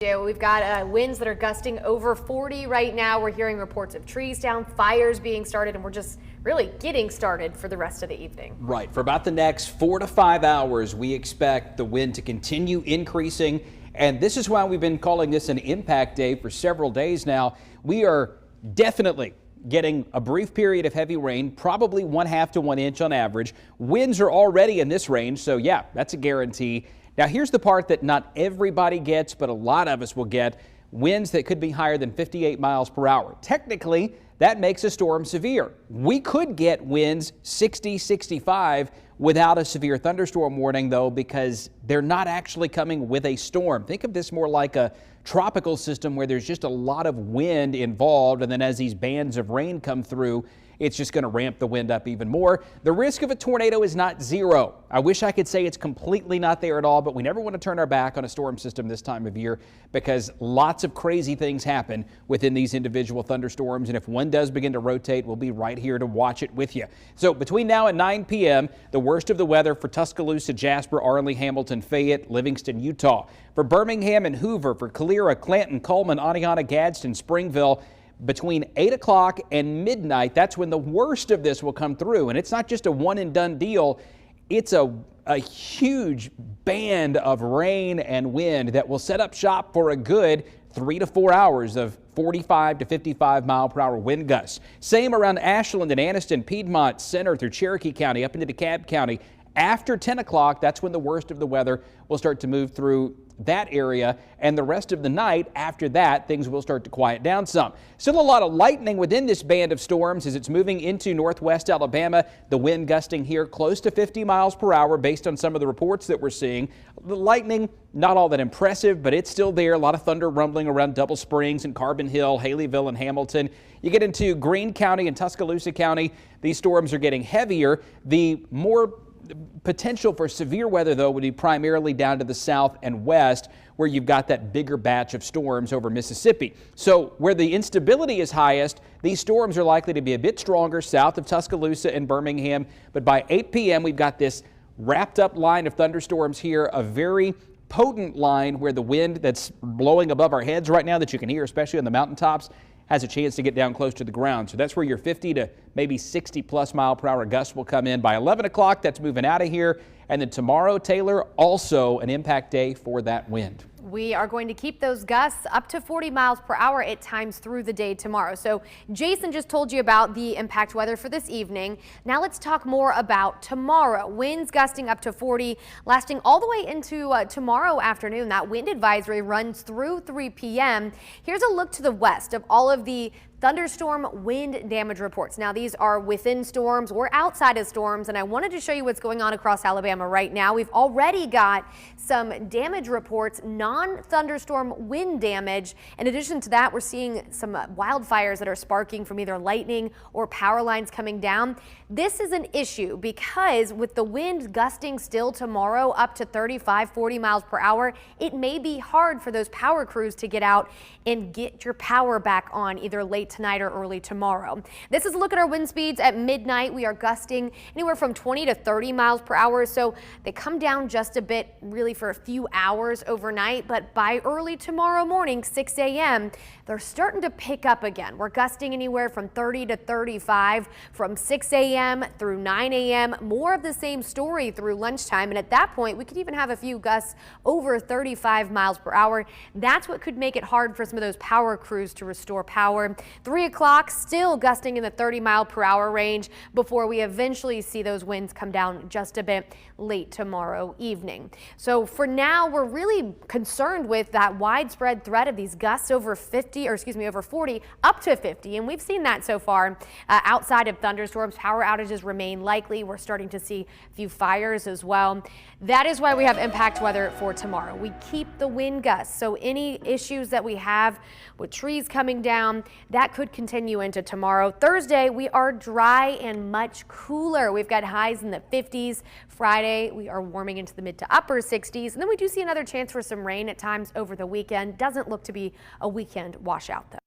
We've got winds that are gusting over 40 right now. We're hearing reports of trees down, fires being started, and we're just really getting started for the rest of the evening. Right. For about the next 4 to 5 hours, we expect the wind to continue increasing. And this is why we've been calling this an impact day for several days now. We are definitely getting a brief period of heavy rain, probably 1/2 to 1 inch on average. Winds are already in this range, so yeah, that's a guarantee. Now, here's the part that not everybody gets, but a lot of us will get: winds that could be higher than 58 miles per hour. Technically, that makes a storm severe. We could get winds 60, 65 without a severe thunderstorm warning, though, because they're not actually coming with a storm. Think of this more like a tropical system where there's just a lot of wind involved, and then as these bands of rain come through, it's just going to ramp the wind up even more. The risk of a tornado is not zero. I wish I could say it's completely not there at all, but we never want to turn our back on a storm system this time of year because lots of crazy things happen within these individual thunderstorms. And if one does begin to rotate, we'll be right here to watch it with you. So between now and 9 p.m., the worst of the weather for Tuscaloosa, Jasper, Arley, Hamilton, Fayette, Livingston, Utah. For Birmingham and Hoover, for Calera, Clanton, Coleman, Oneonta, Gadsden, Springville, between 8 o'clock and midnight, that's when the worst of this will come through. And it's not just a one and done deal. It's a huge band of rain and wind that will set up shop for a good 3 to 4 hours of 45 to 55 mile per hour wind gusts. Same around Ashland and Anniston, Piedmont, Center through Cherokee County, up into DeKalb County. After 10 o'clock, that's when the worst of the weather will start to move through that area, and the rest of the night after that, things will start to quiet down some. Still a lot of lightning within this band of storms as it's moving into northwest Alabama. The wind gusting here close to 50 miles per hour based on some of the reports that we're seeing. The lightning, not all that impressive, but it's still there. A lot of thunder rumbling around Double Springs and Carbon Hill, Haleyville and Hamilton. You get into Greene County and Tuscaloosa County, these storms are getting heavier. The more potential for severe weather, though, would be primarily down to the south and west, where you've got that bigger batch of storms over Mississippi. So where the instability is highest, these storms are likely to be a bit stronger south of Tuscaloosa and Birmingham. But by 8 p.m., we've got this wrapped up line of thunderstorms here, a very potent line where the wind that's blowing above our heads right now that you can hear, especially on the mountaintops, has a chance to get down close to the ground. So that's where your 50 to maybe 60 plus mile per hour gusts will come in. By 11 o'clock, that's moving out of here. And then tomorrow, Taylor, also an impact day for that wind. We are going to keep those gusts up to 40 miles per hour at times through the day tomorrow. So Jason just told you about the impact weather for this evening. Now let's talk more about tomorrow. Winds gusting up to 40, lasting all the way into tomorrow afternoon. That wind advisory runs through 3 p.m. Here's a look to the west of all of the thunderstorm wind damage reports. Now these are within storms or outside of storms, and I wanted to show you what's going on across Alabama right now. We've already got some damage reports, non-thunderstorm wind damage. In addition to that, we're seeing some wildfires that are sparking from either lightning or power lines coming down. This is an issue because with the wind gusting still tomorrow up to 35, 40 miles per hour, it may be hard for those power crews to get out and get your power back on either late tonight or early tomorrow. This is a look at our wind speeds at midnight. We are gusting anywhere from 20 to 30 miles per hour, so they come down just a bit really for a few hours overnight, but by early tomorrow morning, 6 a.m., they're starting to pick up again. We're gusting anywhere from 30 to 35 from 6 a.m. through 9 a.m. More of the same story through lunchtime, and at that point, we could even have a few gusts over 35 miles per hour. That's what could make it hard for some of those power crews to restore power. 3 o'clock, still gusting in the 30 mile per hour range before we eventually see those winds come down just a bit late tomorrow evening. So for now, we're really concerned with that widespread threat of these gusts over 40 up to 50. And we've seen that so far outside of thunderstorms. Power outages remain likely. We're starting to see a few fires as well. That is why we have impact weather for tomorrow. We keep the wind gusts. So any issues that we have with trees coming down, that could continue into tomorrow. Thursday, we are dry and much cooler. We've got highs in the 50s. Friday, we are warming into the mid to upper 60s. And then we do see another chance for some rain at times over the weekend. Doesn't look to be a weekend washout, though.